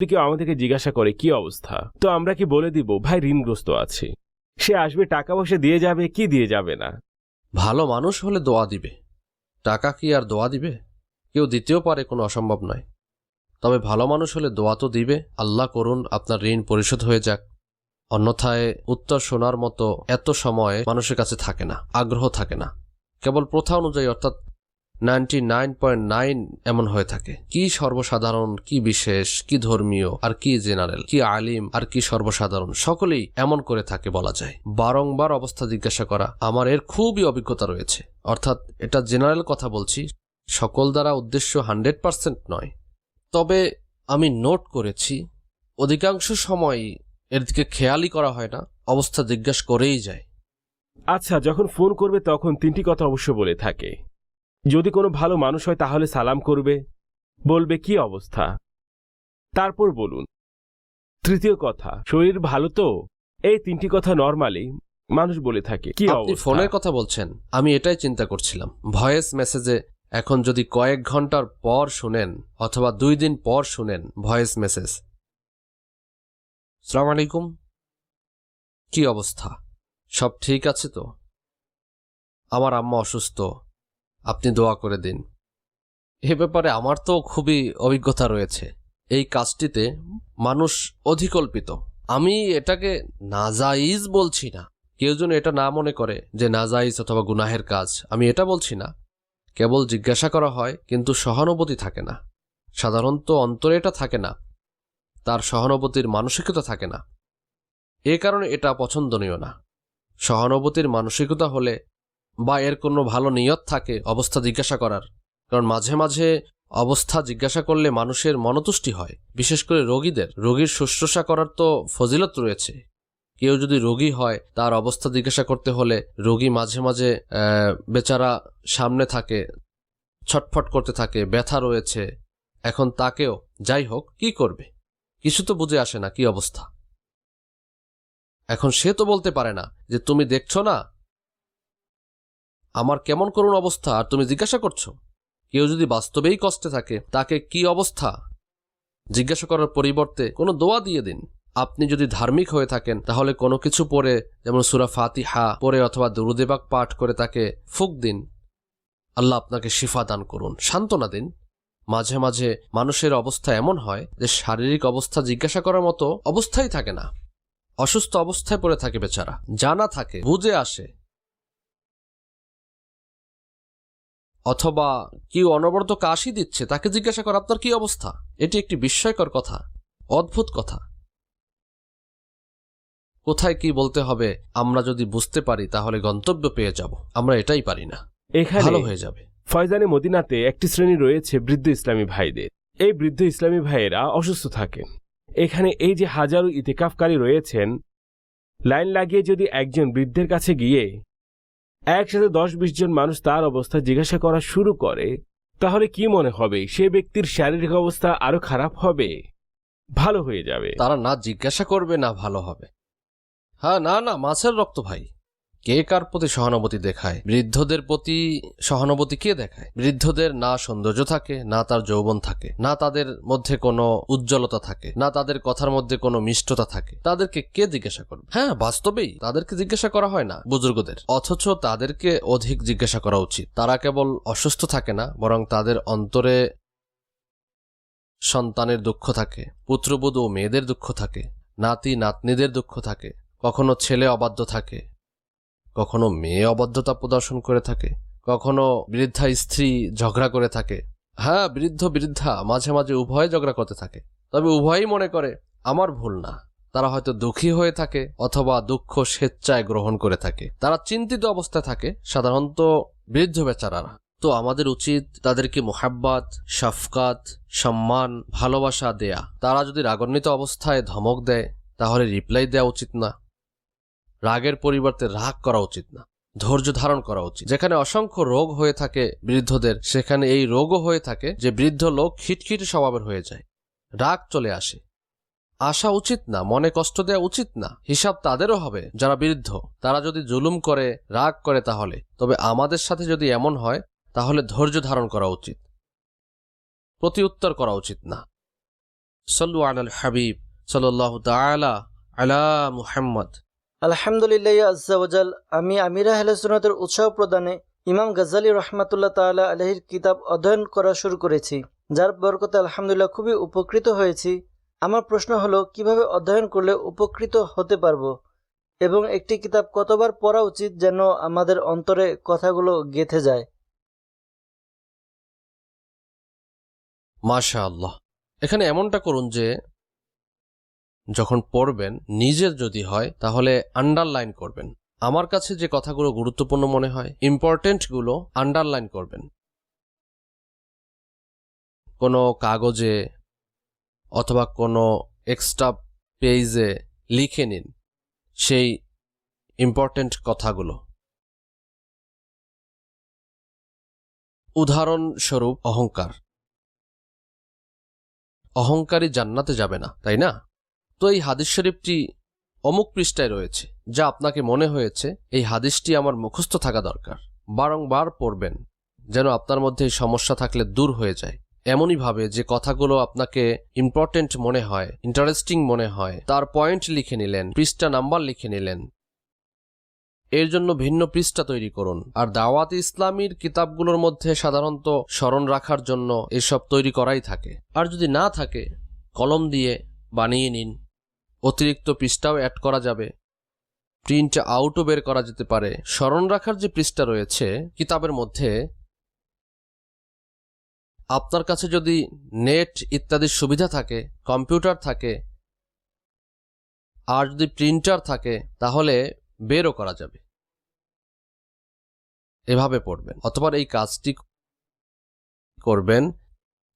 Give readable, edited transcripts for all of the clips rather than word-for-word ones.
কেউ আমাদেরকে জিজ্ঞাসা করে কি অবস্থা, তো আমরা কি বলে দিব ভাই ঋণগ্রস্ত আছি? সে আসবে, টাকা পয়সা দিয়ে যাবে কি দিয়ে যাবে না? ভালো মানুষ হলে দোয়া দিবে, টাকা কি আর দোয়া দিবে? কেউ দিতেও পারে, কোনো অসম্ভব নয়। তবে ভালো মানুষ হলে দোয়া তো দিবে, আল্লাহ করুন আপনার ঋণ পরিশোধ হয়ে যাক। অন্যথায় উত্তর শোনার মতো এত সময় মানুষের কাছে থাকে না, আগ্রহ থাকে না। কেবল প্রথা অনুযায়ী, অর্থাৎ 99.9 এমন হয়ে থাকে। কি সর্বসাধারণ, কি বিশেষ, কি ধর্মীয় আর কি জেনারেল, কি আলিম আর কি সর্বসাধারণ, সকলেই এমন করে থাকে বলা যায়। বারংবার অবস্থা জিজ্ঞাসা করা, আমার এর খুবই অভিজ্ঞতা রয়েছে। অর্থাৎ এটা জেনারেল কথা বলছি, সকল দ্বারা উদ্দেশ্য 100% নয়। তবে আমি নোট করেছি অধিকাংশ সময় এর দিকে খেয়ালই করা হয় না, অবস্থা জিজ্ঞাসা করেই যায়। আচ্ছা, যখন ফোন করবে তখন তিনটি কথা অবশ্য বলে থাকে। যদি কোনো ভালো মানুষ হয় তাহলে সালাম করবে, বলবে কি অবস্থা, তারপর বলুন। তৃতীয় কথা, শরীর ভালো তো? এই তিনটি কথা নরমালি মানুষ বলে থাকে কি আপনি অবস্থা। ফোনের কথা বলছেন, আমি এটাই চিন্তা করছিলাম। ভয়েস মেসেজে এখন যদি কয়েক ঘন্টার পর শুনেন অথবা 2 দিন পর শুনেন ভয়েস মেসেজ, আসসালামু আলাইকুম, কি অবস্থা, সব ঠিক আছে তো? আমার আম্মা অসুস্থ, আপনি দোয়া করে দিন। এ ব্যাপারে আমার তো খুবই অভিজ্ঞতা রয়েছে। এই কাজটিতে মানুষ অধিকল্পিত। আমি এটাকে নাজাইজ বলছি না, কেউ যেন এটা না মনে করে যে নাজাইজ অথবা গুনাহের কাজ, আমি এটা বলছি না। কেবল জিজ্ঞাসা করা হয়, কিন্তু সহানুভূতি থাকে না। সাধারণত অন্তরে এটা থাকে না, তার সহানুভূতির মানসিকতা থাকে না। এ কারণে এটা পছন্দনীয় না। সহানুভূতির মানসিকতা হলে বা এর কোনো ভালো নিয়ত থাকে অবস্থা জিজ্ঞাসা করার, কারণ মাঝে মাঝে অবস্থা জিজ্ঞাসা করলে মানুষের মনতুষ্টি হয়, বিশেষ করে রোগীদের। রোগীর শুশ্রূষা করার তো ফজিলত রয়েছে। কেউ যদি রোগী হয়, তার অবস্থা জিজ্ঞাসা করতে হলে রোগী মাঝে মাঝে বেচারা সামনে থাকে, ছটফট করতে থাকে, ব্যথা রয়েছে, এখন তাকেও, যাই হোক, কি করবে, কিছু তো বুঝে আসে না কি অবস্থা। এখন সে তো বলতে পারে না যে তুমি দেখছো না আমার কেমন করুণ অবস্থা আর তুমি জিজ্ঞাসা করছো। কেউ যদি বাস্তবেই কষ্টে থাকে, তাকে কি অবস্থা জিজ্ঞাসা করার পরিবর্তে কোনো দোয়া দিয়ে দিন। আপনি যদি ধার্মিক হয়ে থাকেন তাহলে কোনো কিছু পড়ে, যেমন সূরা ফাতিহা পড়ে অথবা দুরূদ পাক পাঠ করে তাকে ফুঁক দিন, আল্লাহ আপনাকে শিফা দান করুন, সান্ত্বনা দিন। মাঝে মাঝে মানুষের অবস্থা এমন হয় যে শারীরিক অবস্থা জিজ্ঞাসা করার মতো অবস্থাই থাকে না, অসুস্থ অবস্থায় পড়ে থাকে বেচারা, জানা থাকে, বুঝে আসে, অথবা কেউ অনবরত কাশি দিচ্ছে, তাকে জিজ্ঞাসা করা আপনার কি অবস্থা। এটি একটি বিস্ময়কর কথা, অদ্ভুত কথা। কোথায় কি বলতে হবে আমরা যদি বুঝতে পারি তাহলে গন্তব্য পেয়ে যাব, আমরা এটাই পারি না, এখানে ভালো হয়ে যাবে। ফয়জানে মদিনাতে একটি শ্রেণী রয়েছে বৃদ্ধ ইসলামী ভাইদের। এই বৃদ্ধ ইসলামী ভাইয়েরা অসুস্থ থাকেন। এখানে এই যে হাজারো ইতিকাফকারী রয়েছেন, লাইন লাগিয়ে যদি একজন বৃদ্ধের কাছে গিয়ে একসাথে 10-20 জন মানুষ তার অবস্থা জিজ্ঞাসা করা শুরু করে, তাহলে কি মনে হবে? সে ব্যক্তির শারীরিক অবস্থা আরো খারাপ হবে, ভালো হয়ে যাবে? তারা না জিজ্ঞাসা করবে না ভালো হবে। হ্যাঁ, না না, মাছের রক্ত ভাই। কে কার প্রতি সহানুভূতি দেখায়? বৃদ্ধদের প্রতি সহানুভূতি কে দেখায়? বৃদ্ধদের না সৌন্দর্য থাকে, না তার যৌবন থাকে, না তাদের মধ্যে কোনো উজ্জ্বলতা থাকে, না তাদের কথার মধ্যে কোনো মিষ্টতা থাকে। তাদেরকে কে জিজ্ঞাসা করবে? হ্যাঁ, বাস্তবেই তাদেরকে জিজ্ঞাসা করা হয় না বুজুর্গদের, অথচ তাদেরকে অধিক জিজ্ঞাসা করা উচিত। তারা কেবল অসুস্থ থাকে না, বরং তাদের অন্তরে সন্তানের দুঃখ থাকে, পুত্রবধূ ও মেয়েদের দুঃখ থাকে, নাতি নাতনিদের দুঃখ থাকে, কখনো ছেলে অবাধ্য থাকে, কখনো মেয়ে অবাধ্যতা প্রদর্শন করে থাকে, কখনো বৃদ্ধা স্ত্রী ঝগড়া করে থাকে। হ্যাঁ, বৃদ্ধ বৃদ্ধা মাঝে মাঝে উভয়ে ঝগড়া করতে থাকে, তবে উভয়ই মনে করে আমার ভুল না। তারা হয়তো দুঃখী হয়ে থাকে অথবা দুঃখ স্বেচ্ছায় গ্রহণ করে থাকে। তারা চিন্তিত অবস্থায় থাকে, সাধারণত বৃদ্ধ বেচারারা। তো আমাদের উচিত তাদেরকে মোহাব্বত, শফকাত, সম্মান, ভালোবাসা দেয়া। তারা যদি রাগান্বিত অবস্থায় ধমক দেয় তাহলে রিপ্লাই দেওয়া উচিত না। রাগের পরিবর্তে রাগ করা উচিত না, ধৈর্য ধারণ করা উচিত। যেখানে অসংখ্য রোগ হয়ে থাকে বৃদ্ধদের, সেখানে এই রোগও হয়ে থাকে যে বৃদ্ধ লোক খিটখিটে স্বভাবের হয়ে যায়, রাগ চলে আসে। আসা উচিত না, মনে কষ্ট দেওয়া উচিত না। হিসাব তাদেরও হবে যারা বৃদ্ধ। তারা যদি জুলুম করে, রাগ করে, তাহলে, তবে আমাদের সাথে যদি এমন হয় তাহলে ধৈর্য ধারণ করা উচিত, প্রতি উত্তর করা উচিত না। সাল্লু আলাল হাবিব সাল্লাল্লাহু তাআলা আলা মুহাম্মদ। আলহামদুলিল্লাহ আজ্জা ওয়াজাল। আমি আমিরা আহলে সুন্নাতের উৎসাহ প্রদানে ইমাম গাজ্জালী রহমাতুল্লাহ তাআলা আলাইহির কিতাব অধ্যয়ন করা শুরু করেছি, যার বরকতে আলহামদুলিল্লাহ খুবই উপকৃত হয়েছি। আমার প্রশ্ন হলো, কিভাবে অধ্যয়ন করলে উপকৃত হতে পারবো এবং একটি কিতাব কতবার পড়া উচিত যেন আমাদের অন্তরে কথাগুলো গেঁথে যায়? মাশাআল্লাহ। এখানে এমনটা করুন যে যখন পড়বেন, নিজের যদি হয় তাহলে আন্ডারলাইন করবেন। আমার কাছে যে কথাগুলো গুরুত্বপূর্ণ মনে হয়, ইম্পর্টেন্টগুলো আন্ডারলাইন করবেন। কোনো কাগজে অথবা কোনো এক্সট্রা পেজে লিখে নিন সেই ইম্পর্টেন্ট কথাগুলো। উদাহরণস্বরূপ অহংকার। অহংকারী জান্নাতে যাবে না, তাই না? তো এই হাদিস শরীফটি অমুক পৃষ্ঠায় রয়েছে, যা আপনাকে মনে হয়েছে এই হাদিসটি আমার মুখস্থ থাকা দরকার। বারংবার পড়বেন যেন আপনার মধ্যে এই সমস্যা থাকলে দূর হয়ে যায়। এমনই ভাবে যে কথাগুলো আপনাকে ইম্পর্টেন্ট মনে হয়, ইন্টারেস্টিং মনে হয়, তার পয়েন্ট লিখে নিলেন, পৃষ্ঠা নাম্বার লিখে নিলেন। এর জন্য ভিন্ন পৃষ্ঠা তৈরি করুন। আর দাওয়াত ইসলামীর কিতাবগুলোর মধ্যে সাধারণত স্মরণ রাখার জন্য এসব তৈরি করাই থাকে। আর যদি না থাকে, কলম দিয়ে বানিয়ে নিন। অতিরিক্ত পৃষ্ঠাও অ্যাড করা যাবে, প্রিন্ট আউটও বের করা যেতে পারে। স্মরণ রাখার যে পৃষ্ঠা রয়েছে কিতাবের মধ্যে, আপনার কাছে যদি নেট ইত্যাদির সুবিধা থাকে, কম্পিউটার থাকে, আর যদি প্রিন্টার থাকে, তাহলে বেরও করা যাবে। এভাবে পড়বেন। অথবা এই কাজটি করবেন,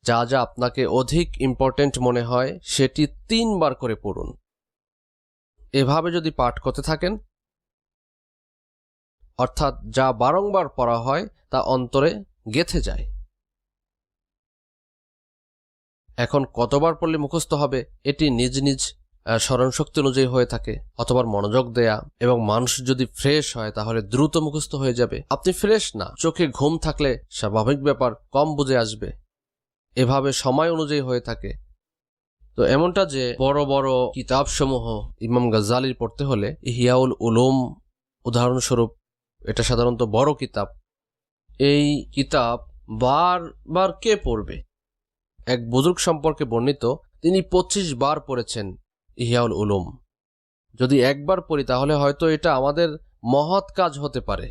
যা যা আপনাকে অধিক ইম্পর্টেন্ট মনে হয় সেটি 3 বার করে পড়ুন। এভাবে যদি পাঠ করতে থাকেন, অর্থাৎ যা বারংবার পড়া হয় তা অন্তরে গেঁথে যায়। এখন কতবার পড়লে মুখস্থ হবে এটি নিজ নিজ স্মরণশক্তি অনুযায়ী হয়ে থাকে, অথবা মনোযোগ দেয়া। এবং মানুষ যদি ফ্রেশ হয় তাহলে দ্রুত মুখস্থ হয়ে যাবে। আপনি ফ্রেশ না, চোখে ঘুম থাকলে স্বাভাবিক ব্যাপার, কম বুঝে আসবে। এভাবে সময় অনুযায়ী হয়ে থাকে। তো এমনটা যে বড় বড় কিতাবসমূহ ইমাম গাজ্জালীর পড়তে হলে ইহইয়াউল উলুম উদাহরণস্বরূপ, এটা সাধারণত বড় কিতাব। এই কিতাব বারবার কে পড়বে? এক বুজুর্গ সম্পর্কে বর্ণিত, তিনি 25 বার পড়েছেন ইহইয়াউল উলুম। যদি একবার পড়ি তাহলে হয়তো এটা আমাদের মহৎ কাজ হতে পারে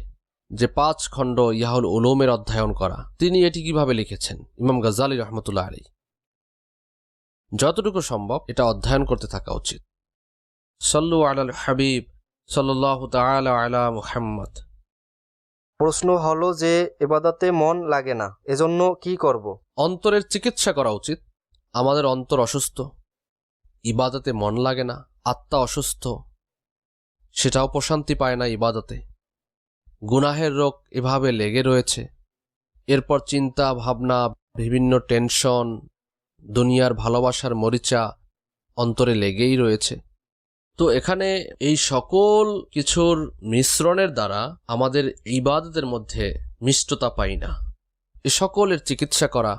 যে 5 খণ্ড ইহইয়াউল উলুমের অধ্যয়ন করা। তিনি এটি কিভাবে লিখেছেন? ইমাম গাজ্জালী রহমতুল্লাহ আলাইহি। যতটুকু সম্ভব এটা অধ্যয়ন করতে থাকা উচিত। সাল্লু আলাল হাবিব সাল্লাল্লাহু তাআলা আলা মুহাম্মদ। প্রশ্ন হলো যে ইবাদতে মন লাগে না, এজন্য কি করব? অন্তরের চিকিৎসা করা উচিত। আমাদের অন্তর অসুস্থ, ইবাদতে মন লাগে না, আত্মা অসুস্থ, সেটাও প্রশান্তি পায় না ইবাদতে। গুনাহের রোগ এভাবে লেগে রয়েছে। এরপর চিন্তা ভাবনা, বিভিন্ন টেনশন, দুনিয়ার ভালোবাসার মরিচা অন্তরে লেগেই রয়েছে। তো এখানে এই সকল কিছুর মিশ্রণের দ্বারা আমাদের ইবাদতের মধ্যে মিষ্টতা পাই না। এ সকলের চিকিৎসা করা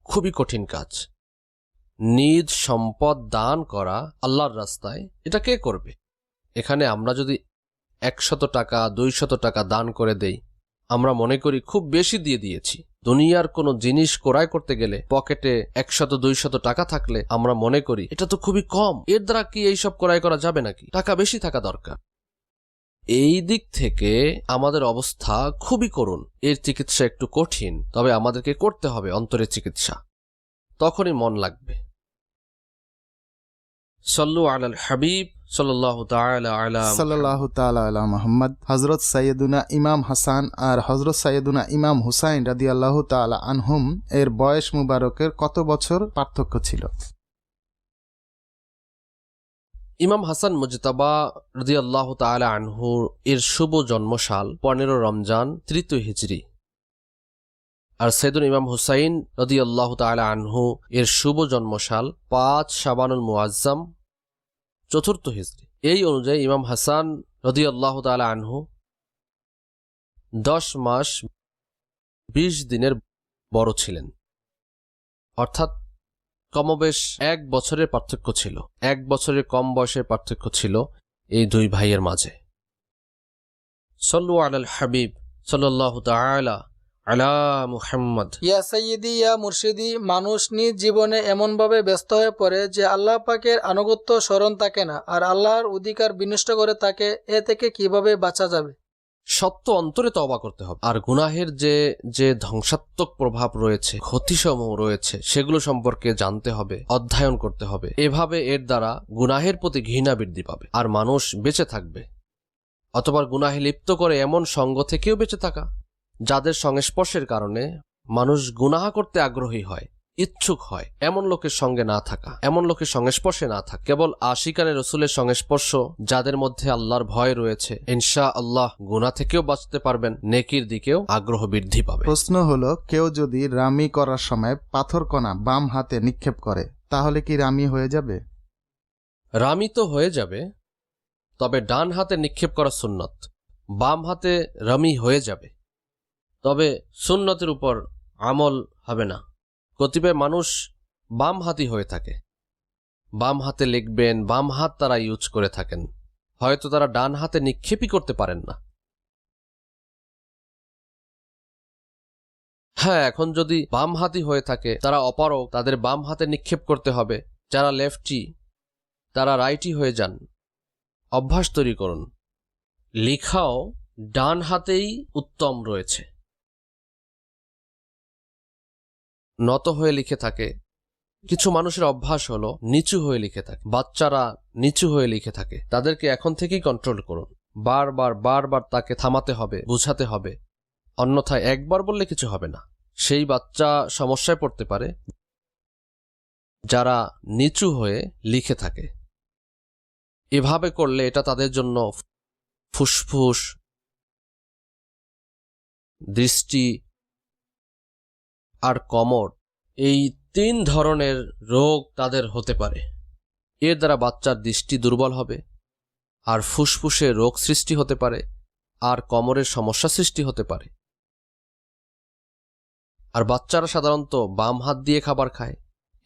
খুবই কঠিন কাজ। নিজ সম্পদ দান করা আল্লাহর রাস্তায়, এটা কে করবে? এখানে আমরা যদি 100 টাকা 200 টাকা দান করে দেই, আমরা মনে করি খুব বেশি দিয়ে দিয়েছি। দুনিয়ার কোনো জিনিস ক্রয় করতে গেলে পকেটে 100-200 টাকা থাকলে আমরা মনে করি এটা তো খুবই কম, এর দ্বারা কি এইসব ক্রয় করা যাবে নাকি? টাকা বেশি থাকা দরকার। এই দিক থেকে আমাদের অবস্থা খুবই করুণ। এর চিকিৎসা একটু কঠিন, তবে আমাদেরকে করতে হবে অন্তরের চিকিৎসা, তখনই মন লাগবে। সাল্লু আলাল হাবিব সাল্লাল্লাহু তাআলা আলা মুহাম্মদ। হযরত সাইয়্যিদুনা ইমাম হাসান আর হযরত সাইয়্যিদুনা ইমাম হুসাইন রাদিয়াল্লাহু তাআলা আনহুম এর বয়স মুবারকের কত বছর পার্থক্য ছিল? ইমাম হাসান মুজতাবা রাদিয়াল্লাহু তাআলা আনহু এর শুভ জন্মসাল 15 রমজান 3 হিজরি। আর সাইয়্যিদুনা ইমাম হুসাইন রাদিয়াল্লাহু তাআলা আনহু এর শুভ জন্মসাল 5 শাবানুল মুআজ্জাম 4 হিজরি। এই অনুযায়ী ইমাম হাসান রাদিয়াল্লাহু তাআলা আনহু 10 মাস 20 দিনের বড় ছিলেন, অর্থাৎ কমবেশ 1 বছরের পার্থক্য ছিল, 1 বছরের কম বয়সের পার্থক্য ছিল এই দুই ভাইয়ের মাঝে। সাল্লু আলাল হাবিব সাল্লাল্লাহু তাআলা আলা মুহাম্মদ। ইয়া সাইয়্যিদি ইয়া মুর্শিদি, মানুষ নিজ জীবনে এমনভাবে ব্যস্ত হয়ে পড়ে যে আল্লাহ পাকের আনুগত্য স্মরণ থাকে না, আর আল্লাহর অধিকার বিনষ্ট করে থাকে। এ থেকে কিভাবে বাঁচা যাবে? সত্য অন্তরে তওবা করতে হবে, আর গুনাহের যে ধ্বংসাত্মক প্রভাব রয়েছে, ক্ষতিসমূহ রয়েছে, সেগুলো সম্পর্কে জানতে হবে, অধ্যয়ন করতে হবে। এভাবে এর দ্বারা গুনাহের প্রতি ঘৃণা বৃদ্ধি পাবে আর মানুষ বেঁচে থাকবে। অথবা গুনাহে লিপ্ত করে এমন সঙ্গ থেকেও বেঁচে থাকা, যাদের সংস্পর্শের কারণে মানুষ গুনাহ করতে আগ্রহী হয়, ইচ্ছুক হয়, এমন লোকের সঙ্গে না থাকা, এমন লোকের সংস্পর্শে না থাকা। কেবল আশিকানে রসুলের সংস্পর্শ যাদের মধ্যে আল্লাহর ভয় রয়েছে, ইনশাআল্লাহ গুনাহ থেকেও বাঁচতে পারবেন, নেকির দিকেও আগ্রহ বৃদ্ধি পাবে। প্রশ্ন হলো, কেউ যদি রামি করার সময় পাথরকণা বাম হাতে নিক্ষেপ করে তাহলে কি রামি হয়ে যাবে? রামি তো হয়ে যাবে, তবে ডান হাতে নিক্ষেপ করা সুন্নত, বাম হাতে রামি হয়ে যাবে, তবে সুন্নতের উপর আমল হবে না। কতিপয় মানুষ বাম হাতি হয়ে থাকে, বাম হাতে লিখবেন, বাম হাত তারা ইউজ করে থাকেন, হয়তো তারা ডান হাতে নিক্ষেপই করতে পারেন না। হ্যাঁ, এখন যদি বাম হাতি হয়ে থাকে, তারা অপারগ, তাদের বাম হাতে নিক্ষেপ করতে হবে। যারা লেফটি তারা রাইটি হয়ে যান, অভ্যাস তৈরি করুন। লিখাও ডান হাতেই উত্তম রয়েছে। নত হয়ে লিখে থাকে, কিছু মানুষের অভ্যাস হলো নিচু হয়ে লিখে থাকে, বাচ্চারা নিচু হয়ে লিখে থাকে, তাদেরকে এখন থেকেই কন্ট্রোল করুন। বারবার বারবার তাকে থামাতে হবে, বুঝাতে হবে, অন্যথায় একবার বললে কিছু হবে না। সেই বাচ্চা সমস্যায় পড়তে পারে যারা নিচু হয়ে লিখে থাকে। এভাবে করলে এটা তাদের জন্য ফুসফুস, দৃষ্টি আর কোমর, এই 3 ধরনের রোগ তাদের হতে পারে। এর দ্বারা বাচ্চার দৃষ্টি দুর্বল হবে, আর ফুসফুসে রোগ সৃষ্টি হতে পারে, আর কোমরের সমস্যা সৃষ্টি হতে পারে। আর বাচ্চারা সাধারণত বাম হাত দিয়ে খাবার খায়,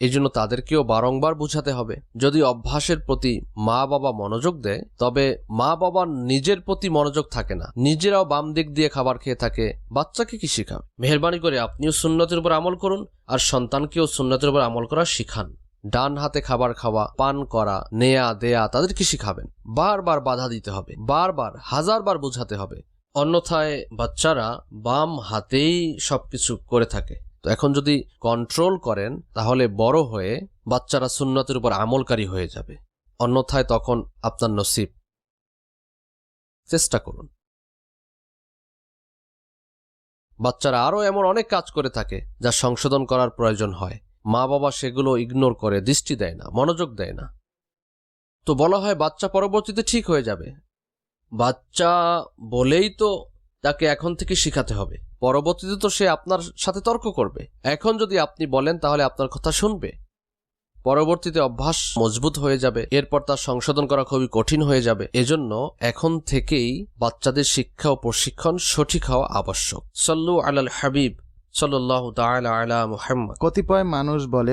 এই জন্য তাদেরকেও বারংবার বুঝাতে হবে। যদি অভ্যাসের প্রতি মা বাবা মনোযোগ দেয়, তবে মা বাবার নিজের প্রতি মনোযোগ থাকে না, নিজেরাও বাম দিক দিয়ে খাবার খেয়ে থাকে, বাচ্চাকে কি শিখাবে? মেহেরবানি করে আপনিও সুন্নতের উপর আমল করুন, আর সন্তানকেও সুন্নতের উপর আমল করা শিখান। ডান হাতে খাবার খাওয়া, পান করা, নেয়া দেয়া তাদেরকে শিখাবেন। বারবার বাধা দিতে হবে, বারবার 1000 বার বুঝাতে হবে, অন্যথায় বাচ্চারা বাম হাতেই সবকিছু করে থাকে। তো এখন যদি কন্ট্রোল করেন, তাহলে বড় হয়ে বাচ্চারা সুন্নতের উপর আমলকারী হয়ে যাবে, অন্যথায় তখন আপনার নসিব। চেষ্টা করুন। বাচ্চারা আরও এমন অনেক কাজ করে থাকে যা সংশোধন করার প্রয়োজন হয়, মা বাবা সেগুলো ইগনোর করে, দৃষ্টি দেয় না, মনোযোগ দেয় না। তো বলা হয় বাচ্চা পরবর্তীতে ঠিক হয়ে যাবে। বাচ্চা বলেই তো তাকে এখন থেকে শিখাতে হবে, পরবর্তীতে তো সে আপনার সাথে তর্ক করবে। এখন যদি আপনি বলেন তাহলে আপনার কথা শুনবে, পরবর্তীতে অভ্যাস মজবুত হয়ে যাবে, এরপর তার সংশোধন করা খুবই কঠিন হয়ে যাবে। এজন্য এখন থেকেই বাচ্চাদের শিক্ষা ও প্রশিক্ষণ সঠিক হওয়া আবশ্যক। সাল্লু আলাল হাবিব সাল্লাল্লাহু তাআলা আলা মুহাম্মদ। কতিপয় মানুষ বলে